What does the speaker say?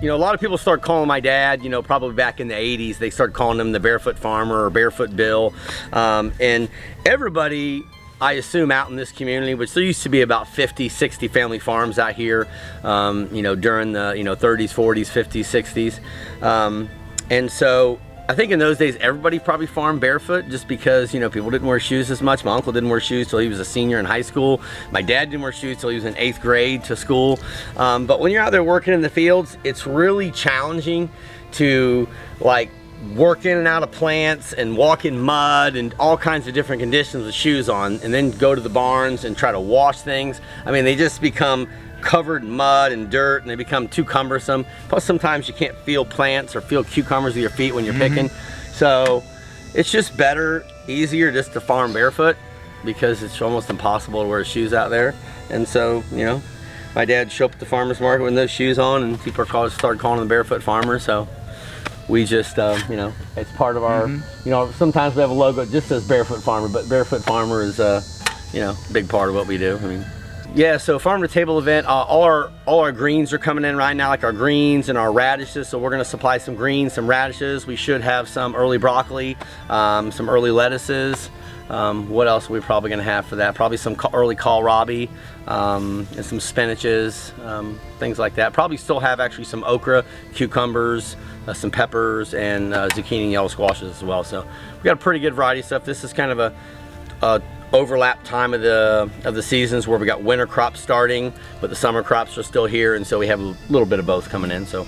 you know, a lot of people start calling my dad, you know, probably back in the 80s, they started calling him the Barefoot Farmer or Barefoot Bill. And everybody, I assume, out in this community, which there used to be about 50, 60 family farms out here, you know, during the, you know, 30s, 40s, 50s, 60s. And so I think in those days, everybody probably farmed barefoot just because, you know, people didn't wear shoes as much. My uncle didn't wear shoes till he was a senior in high school. My dad didn't wear shoes till he was in 8th grade to school. But when you're out there working in the fields, it's really challenging to like work in and out of plants and walk in mud and all kinds of different conditions with shoes on, and then go to the barns and try to wash things. I mean, they just become covered in mud and dirt, and they become too cumbersome. Plus sometimes you can't feel plants or feel cucumbers with your feet when you're picking. So it's just better, easier just to farm barefoot because it's almost impossible to wear shoes out there. And so, you know, my dad showed up at the farmer's market with those shoes on, and people started calling them Barefoot Farmer. So we just, you know, it's part of our, you know, sometimes we have a logo that just says Barefoot Farmer, but Barefoot Farmer is, you know, a big part of what we do. I mean, yeah, so farm to table event, all our greens are coming in right now, like our greens and our radishes. So we're gonna supply some greens, some radishes. We should have some early broccoli, some early lettuces. What else are we probably gonna have for that? Probably some early kohlrabi, and some spinaches, things like that. Probably still have actually some okra, cucumbers, some peppers, and zucchini and yellow squashes as well. So we got a pretty good variety of stuff. This is kind of a overlap time of the seasons where we got winter crops starting, but the summer crops are still here, and so we have a little bit of both coming in. So